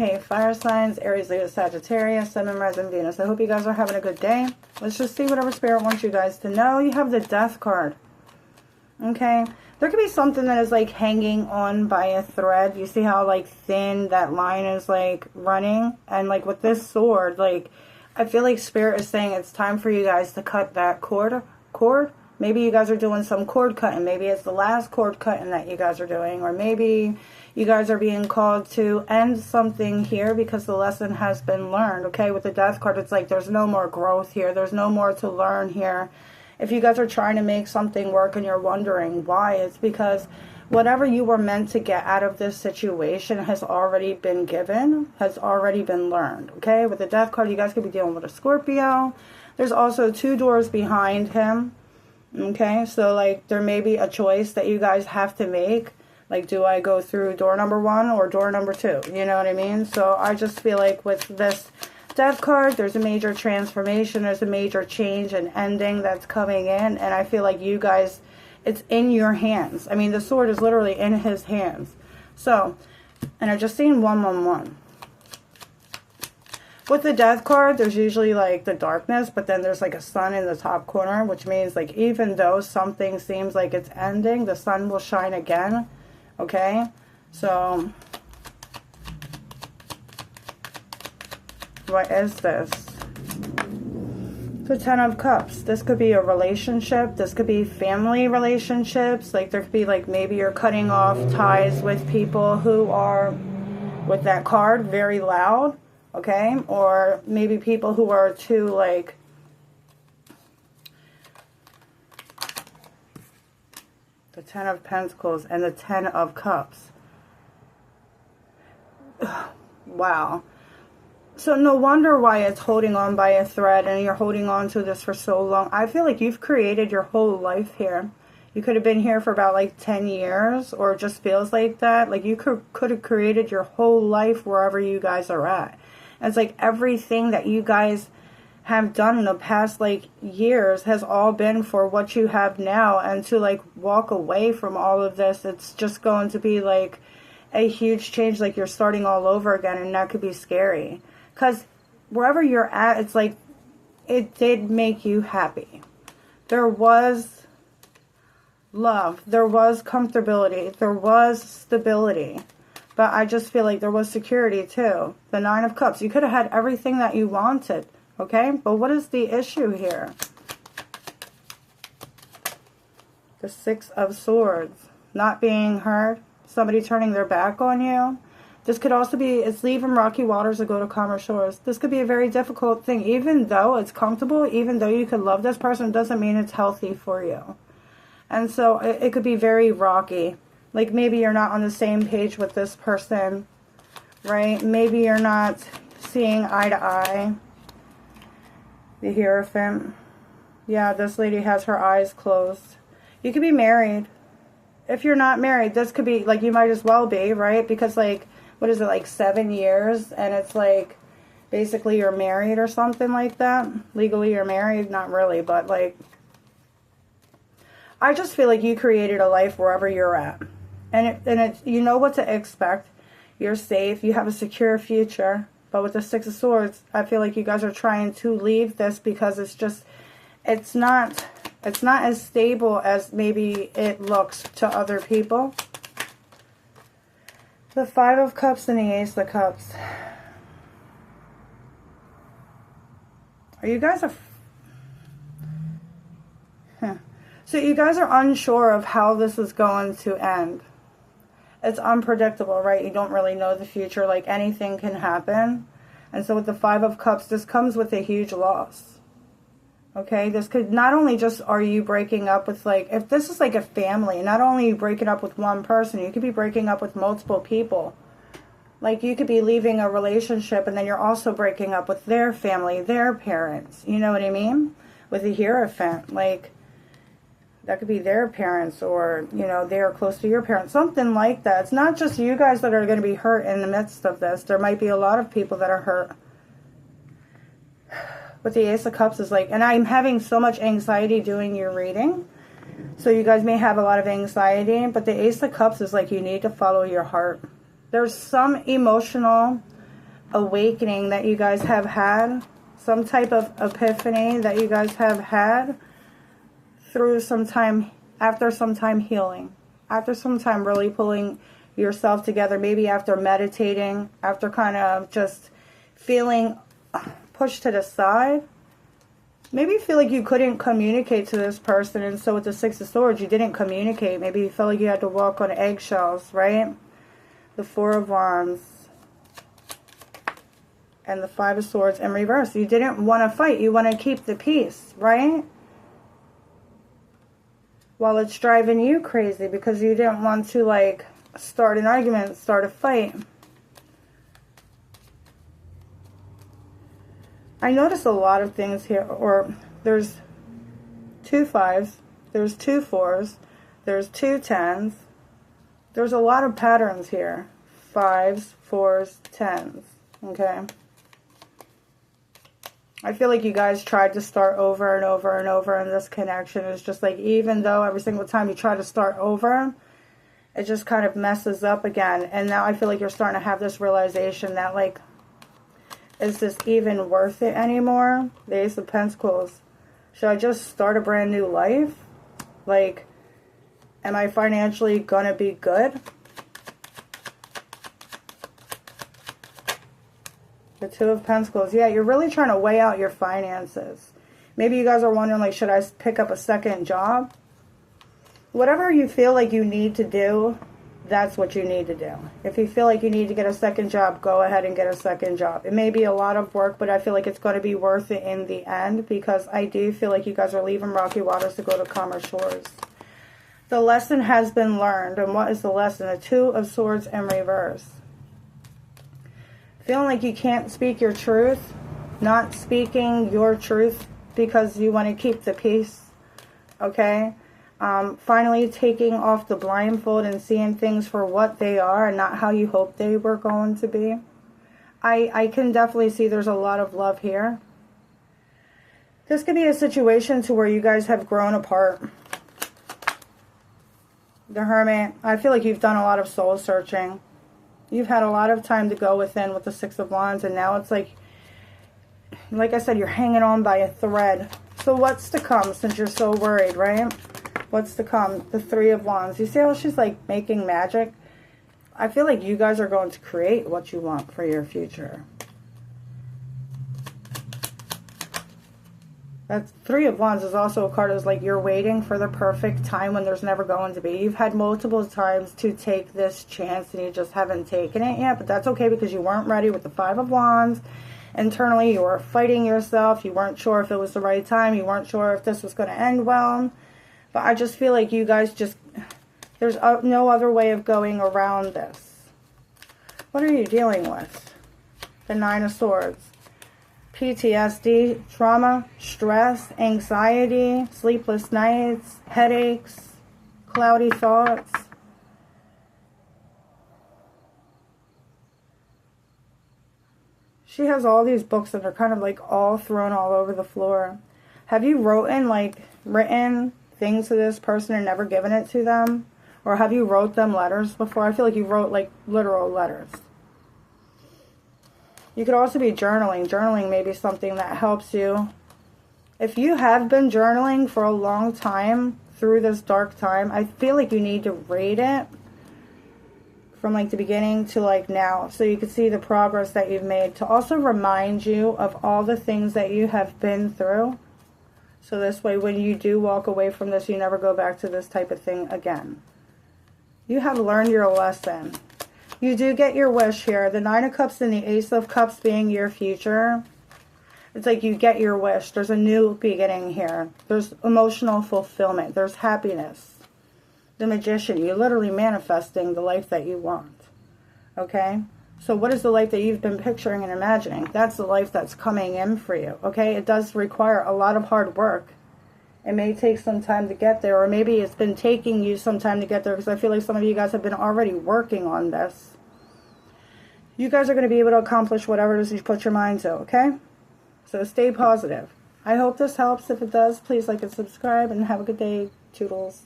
Hey, fire signs, Aries, Leo, Sagittarius, Sun, and Rising, Venus. I hope you guys are having a good day. Let's just see whatever Spirit wants you guys to know. You have the Death card. Okay. There could be something that is like hanging on by a thread. You see how like thin that line is like running? And like with this sword, like I feel like Spirit is saying it's time for you guys to cut that cord. Maybe you guys are doing some cord cutting. Maybe it's the last cord cutting that you guys are doing. Or maybe you guys are being called to end something here because the lesson has been learned. Okay, with the Death card, it's like there's no more growth here. There's no more to learn here. If you guys are trying to make something work and you're wondering why, it's because whatever you were meant to get out of this situation has already been given, has already been learned. Okay, with the Death card, you guys could be dealing with a Scorpio. There's also 2 doors behind him. Okay, so like there may be a choice that you guys have to make. Like, do I go through door number 1 or door number 2? You know what I mean? So I just feel like with this Death card, there's a major transformation, there's a major change and ending that's coming in, and I feel like you guys, it's in your hands. I mean, the sword is literally in his hands. So, and I've just seen 111. With the Death card, there's usually like the darkness, but then there's like a sun in the top corner, which means like even though something seems like it's ending, the sun will shine again. Okay? So what is this? The 10 of Cups. This could be a relationship. This could be family relationships. Like there could be like maybe you're cutting off ties with people who are, with that card, very loud. Okay? Or maybe people who are too like, the 10 of Pentacles and the 10 of Cups. Wow. So no wonder why it's holding on by a thread and you're holding on to this for so long. I feel like you've created your whole life here. You could have been here for about like 10 years, or it just feels like that. Like you could have created your whole life wherever you guys are at. And it's like everything that you guys have done in the past like years has all been for what you have now. And to like walk away from all of this, it's just going to be like a huge change. Like you're starting all over again, and that could be scary. Because wherever you're at, it's like, it did make you happy. There was love. There was comfortability. There was stability. But I just feel like there was security too. The 9 of Cups. You could have had everything that you wanted. Okay? But what is the issue here? The 6 of Swords. Not being heard. Somebody turning their back on you. This could also be, it's leaving rocky waters to go to calmer shores. This could be a very difficult thing. Even though it's comfortable, even though you could love this person, doesn't mean it's healthy for you. And so it could be very rocky. Like maybe you're not on the same page with this person, right? Maybe you're not seeing eye to eye. The Hierophant. Yeah, this lady has her eyes closed. You could be married. If you're not married, this could be, like, you might as well be, right? Because, like, what is it, like 7 years, and it's like basically you're married or something like that. Legally you're married, not really, but like I just feel like you created a life wherever you're at, and it you know what to expect. You're safe, you have a secure future. But with the 6 of Swords, I feel like you guys are trying to leave this because it's not as stable as maybe it looks to other people. The 5 of Cups and the Ace of Cups. Are you guys So you guys are unsure of how this is going to end. It's unpredictable, right? You don't really know the future. Like anything can happen. And so with the 5 of Cups, this comes with a huge loss. Okay, this could not only just are you breaking up with, like, if this is like a family, not only are you breaking up with one person, you could be breaking up with multiple people. Like you could be leaving a relationship and then you're also breaking up with their family, their parents. You know what I mean? With the Hierophant, like that could be their parents, or, you know, they're close to your parents, something like that. It's not just you guys that are going to be hurt in the midst of this. There might be a lot of people that are hurt. But the Ace of Cups is like, and I'm having so much anxiety doing your reading. So you guys may have a lot of anxiety. But the Ace of Cups is like, you need to follow your heart. There's some emotional awakening that you guys have had, some type of epiphany that you guys have had through some time, after some time healing, after some time really pulling yourself together, maybe after meditating, after kind of just feeling pushed to the side. Maybe you feel like you couldn't communicate to this person, and so with the Six of Swords, you didn't communicate. Maybe you felt like you had to walk on eggshells, right? The Four of Wands and the Five of Swords in reverse. You didn't want to fight. You want to keep the peace, right? While it's driving you crazy because you didn't want to, like, start an argument, start a fight. I notice a lot of things here, or there's 2 5s, there's 2 4s, there's 2 10s. There's a lot of patterns here. 5s, 4s, 10s, okay? I feel like you guys tried to start over and over and over in this connection. It's just like, even though every single time you try to start over, it just kind of messes up again. And now I feel like you're starting to have this realization that, like, is this even worth it anymore? The Ace of Pentacles. Should I just start a brand new life? Like, am I financially gonna be good? The Two of Pentacles. Yeah, you're really trying to weigh out your finances. Maybe you guys are wondering, like, should I pick up a second job? Whatever you feel like you need to do, that's what you need to do. If you feel like you need to get a second job, go ahead and get a second job. It may be a lot of work, but I feel like it's going to be worth it in the end, because I do feel like you guys are leaving rocky waters to go to calmer shores. The lesson has been learned. And what is the lesson? The Two of Swords in reverse. Feeling like you can't speak your truth, not speaking your truth because you want to keep the peace, okay? Finally taking off the blindfold and seeing things for what they are and not how you hoped they were going to be. I can definitely see there's a lot of love here. This could be a situation to where you guys have grown apart. The Hermit, I feel like you've done a lot of soul searching. You've had a lot of time to go within with the Six of Wands, and now it's like I said, you're hanging on by a thread. So what's to come, since you're so worried, right? What's to come? The Three of Wands. You see how she's like making magic? I feel like you guys are going to create what you want for your future. That Three of Wands is also a card that's like you're waiting for the perfect time when there's never going to be. You've had multiple times to take this chance and you just haven't taken it yet, but that's okay because you weren't ready with the Five of Wands. Internally, you were fighting yourself. You weren't sure if it was the right time. You weren't sure if this was going to end well. But I just feel like you guys just, there's no other way of going around this. What are you dealing with? The Nine of Swords. PTSD, trauma, stress, anxiety, sleepless nights, headaches, cloudy thoughts. She has all these books and they're kind of like all thrown all over the floor. Have you written things to this person and never given it to them? Or have you wrote them letters before? I feel like you wrote like literal letters. You could also be journaling. Journaling may be something that helps you. If you have been journaling for a long time through this dark time, I feel like you need to read it from like the beginning to like now, so you can see the progress that you've made, to also remind you of all the things that you have been through. So this way, when you do walk away from this, you never go back to this type of thing again. You have learned your lesson. You do get your wish here. The Nine of Cups and the Ace of Cups being your future. It's like you get your wish. There's a new beginning here. There's emotional fulfillment. There's happiness. The Magician. You're literally manifesting the life that you want. Okay? So what is the life that you've been picturing and imagining? That's the life that's coming in for you. Okay? It does require a lot of hard work. It may take some time to get there, or maybe it's been taking you some time to get there, because I feel like some of you guys have been already working on this. You guys are going to be able to accomplish whatever it is you put your mind to, okay? So stay positive. I hope this helps. If it does, please like and subscribe, and have a good day. Toodles.